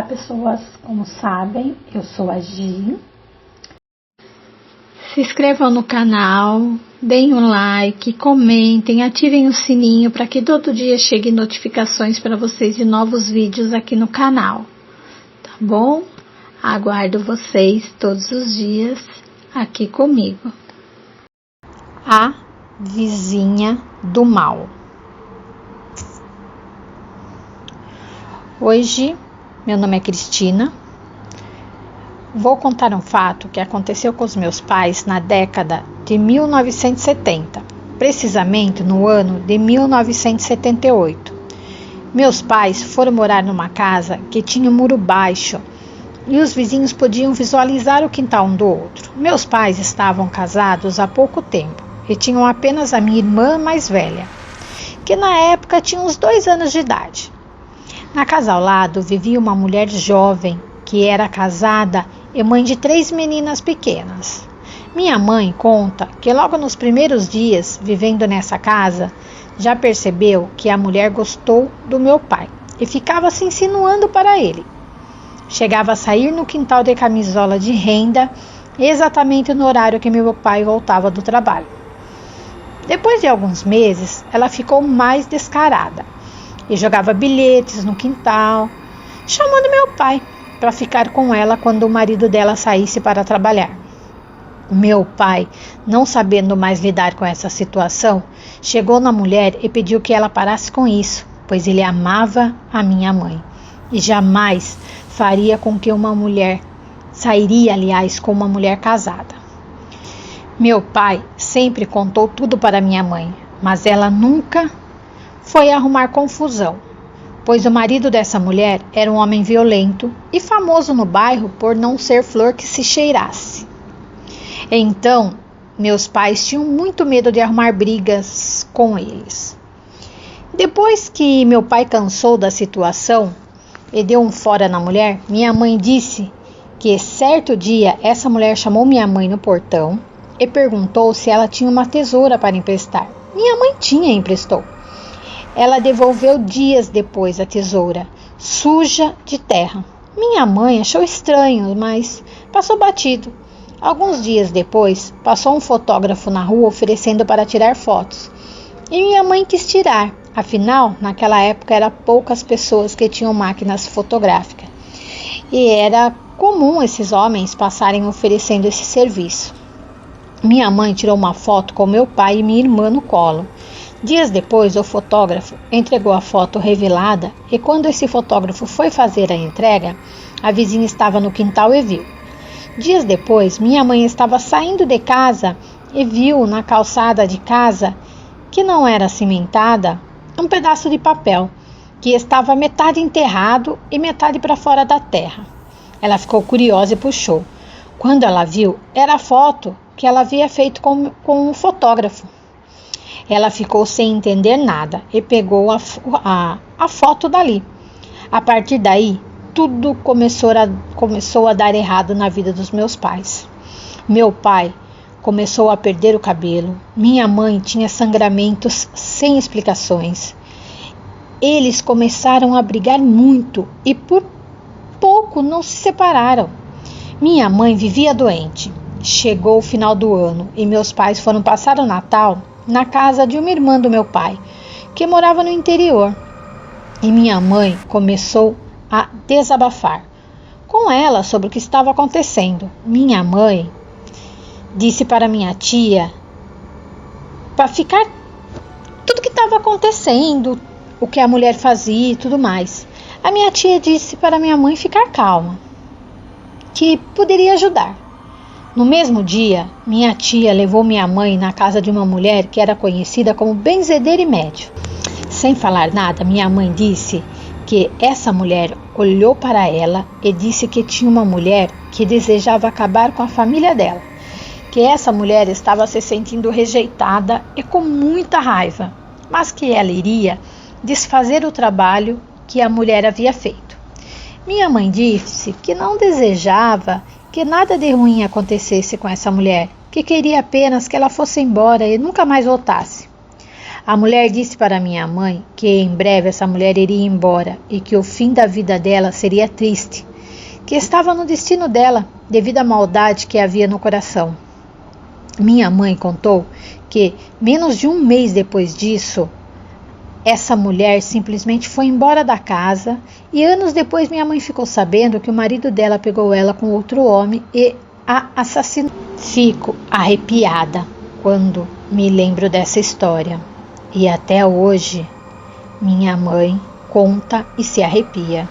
pessoas, como sabem, eu sou a Gi. Se inscrevam no canal, deem um like, comentem, ativem o sininho para que todo dia chegue notificações para vocês de novos vídeos aqui no canal, tá bom? Aguardo vocês todos os dias aqui comigo. A vizinha do mal. Hoje, meu nome é Cristina. Vou contar um fato que aconteceu com os meus pais na década de 1970, precisamente no ano de 1978. Meus pais foram morar numa casa que tinha um muro baixo e os vizinhos podiam visualizar o quintal um do outro. Meus pais estavam casados há pouco tempo e tinham apenas a minha irmã mais velha, que na época tinha uns 2 anos de idade. Na casa ao lado vivia uma mulher jovem que era casada e mãe de 3 meninas pequenas. Minha mãe conta que logo nos primeiros dias vivendo nessa casa, já percebeu que a mulher gostou do meu pai e ficava se insinuando para ele. Chegava a sair no quintal de camisola de renda, exatamente no horário que meu pai voltava do trabalho. Depois de alguns meses, ela ficou mais descarada e jogava bilhetes no quintal, chamando meu pai para ficar com ela quando o marido dela saísse para trabalhar. Meu pai, não sabendo mais lidar com essa situação, chegou na mulher e pediu que ela parasse com isso, pois ele amava a minha mãe e jamais faria com que sairia com uma mulher casada. Meu pai sempre contou tudo para minha mãe, mas ela nunca foi arrumar confusão, pois o marido dessa mulher era um homem violento e famoso no bairro por não ser flor que se cheirasse. Então, meus pais tinham muito medo de arrumar brigas com eles. Depois que meu pai cansou da situação e deu um fora na mulher, minha mãe disse que certo dia essa mulher chamou minha mãe no portão e perguntou se ela tinha uma tesoura para emprestar. Minha mãe tinha e emprestou. Ela devolveu dias depois a tesoura, suja de terra. Minha mãe achou estranho, mas passou batido. Alguns dias depois, passou um fotógrafo na rua oferecendo para tirar fotos. E minha mãe quis tirar, afinal, naquela época eram poucas pessoas que tinham máquinas fotográficas. E era comum esses homens passarem oferecendo esse serviço. Minha mãe tirou uma foto com meu pai e minha irmã no colo. Dias depois, o fotógrafo entregou a foto revelada e quando esse fotógrafo foi fazer a entrega, a vizinha estava no quintal e viu. Dias depois, minha mãe estava saindo de casa e viu na calçada de casa, que não era cimentada, um pedaço de papel, que estava metade enterrado e metade para fora da terra. Ela ficou curiosa e puxou. Quando ela viu, era a foto que ela havia feito com o fotógrafo. Ela ficou sem entender nada e pegou a foto dali. A partir daí, tudo começou a dar errado na vida dos meus pais. Meu pai começou a perder o cabelo. Minha mãe tinha sangramentos sem explicações. Eles começaram a brigar muito e por pouco não se separaram. Minha mãe vivia doente. Chegou o final do ano e meus pais foram passar o Natal na casa de uma irmã do meu pai, que morava no interior. E minha mãe começou a desabafar com ela sobre o que estava acontecendo. Minha mãe disse para minha tia para ficar tudo que estava acontecendo, o que a mulher fazia e tudo mais. A minha tia disse para minha mãe ficar calma, que poderia ajudar. No mesmo dia, minha tia levou minha mãe na casa de uma mulher que era conhecida como benzedeira e médium. Sem falar nada, minha mãe disse que essa mulher olhou para ela e disse que tinha uma mulher que desejava acabar com a família dela, que essa mulher estava se sentindo rejeitada e com muita raiva, mas que ela iria desfazer o trabalho que a mulher havia feito. Minha mãe disse que não desejava que nada de ruim acontecesse com essa mulher, que queria apenas que ela fosse embora e nunca mais voltasse. A mulher disse para minha mãe que em breve essa mulher iria embora e que o fim da vida dela seria triste, que estava no destino dela, devido à maldade que havia no coração. Minha mãe contou que, menos de um mês depois disso, essa mulher simplesmente foi embora da casa e anos depois minha mãe ficou sabendo que o marido dela pegou ela com outro homem e a assassinou. Fico arrepiada quando me lembro dessa história e até hoje minha mãe conta e se arrepia.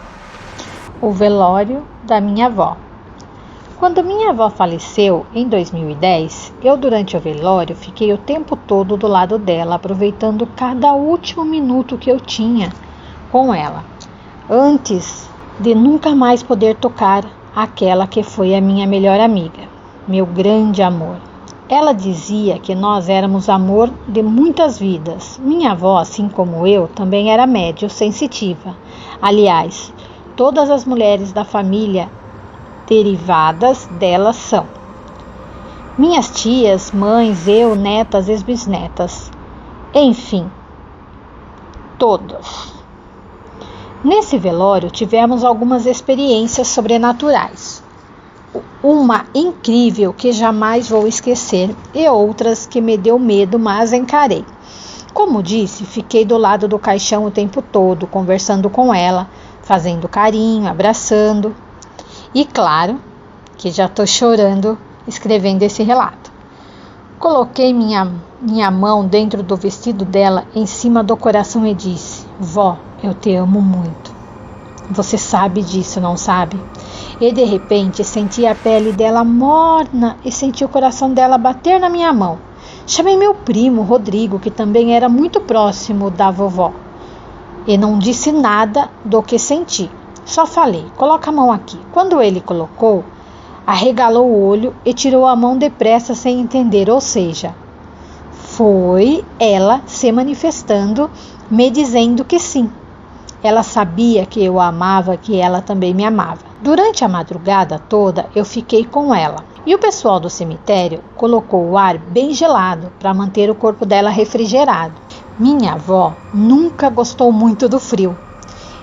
O velório da minha avó. Quando minha avó faleceu em 2010, eu durante o velório fiquei o tempo todo do lado dela, aproveitando cada último minuto que eu tinha com ela, antes de nunca mais poder tocar aquela que foi a minha melhor amiga, meu grande amor. Ela dizia que nós éramos amor de muitas vidas. Minha avó, assim como eu, também era médio sensitiva. Aliás, todas as mulheres da família derivadas dela são. Minhas tias, mães, eu, netas, ex-bisnetas. Enfim, todas. Nesse velório tivemos algumas experiências sobrenaturais. Uma incrível que jamais vou esquecer e outras que me deu medo, mas encarei. Como disse, fiquei do lado do caixão o tempo todo, conversando com ela, fazendo carinho, abraçando. E claro que já estou chorando escrevendo esse relato. Coloquei minha mão dentro do vestido dela, em cima do coração e disse: Vó, eu te amo muito. Você sabe disso, não sabe? E de repente senti a pele dela morna e senti o coração dela bater na minha mão. Chamei meu primo, Rodrigo, que também era muito próximo da vovó. E não disse nada do que senti. Só falei: coloca a mão aqui. Quando ele colocou, arregalou o olho e tirou a mão depressa sem entender. Ou seja, foi ela se manifestando, me dizendo que sim. Ela sabia que eu a amava, que ela também me amava. Durante a madrugada toda eu fiquei com ela. E o pessoal do cemitério colocou o ar bem gelado para manter o corpo dela refrigerado. Minha avó nunca gostou muito do frio.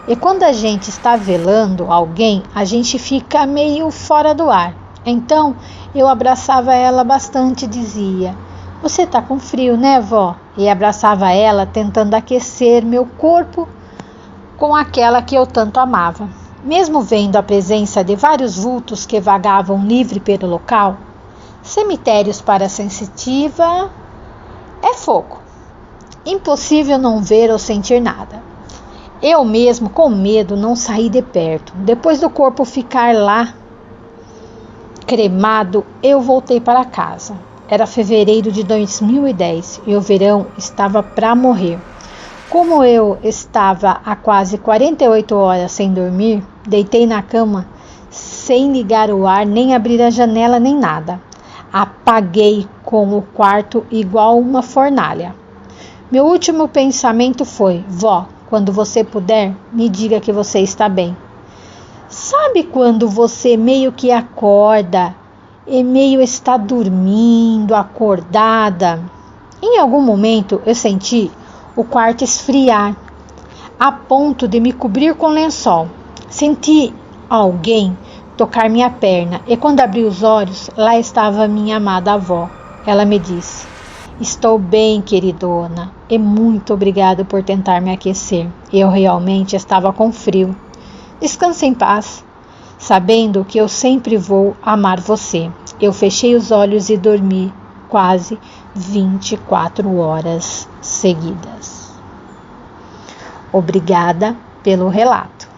E quando a gente está velando alguém, a gente fica meio fora do ar. Então eu abraçava ela bastante e dizia: Você tá com frio, né, vó? E abraçava ela tentando aquecer meu corpo com aquela que eu tanto amava. Mesmo vendo a presença de vários vultos que vagavam livre pelo local, cemitérios para sensitiva é fogo. Impossível não ver ou sentir nada. Eu mesmo, com medo, não saí de perto. Depois do corpo ficar lá, cremado, eu voltei para casa. Era fevereiro de 2010 e o verão estava para morrer. Como eu estava há quase 48 horas sem dormir, deitei na cama sem ligar o ar, nem abrir a janela, nem nada. Apaguei com o quarto igual uma fornalha. Meu último pensamento foi: Vó, quando você puder, me diga que você está bem. Sabe quando você meio que acorda e meio está dormindo, acordada? Em algum momento eu senti o quarto esfriar, a ponto de me cobrir com lençol. Senti alguém tocar minha perna e quando abri os olhos, lá estava minha amada avó. Ela me disse: Estou bem, queridona, e muito obrigado por tentar me aquecer. Eu realmente estava com frio. Descanse em paz, sabendo que eu sempre vou amar você. Eu fechei os olhos e dormi quase 24 horas seguidas. Obrigada pelo relato.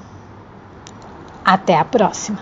Até a próxima.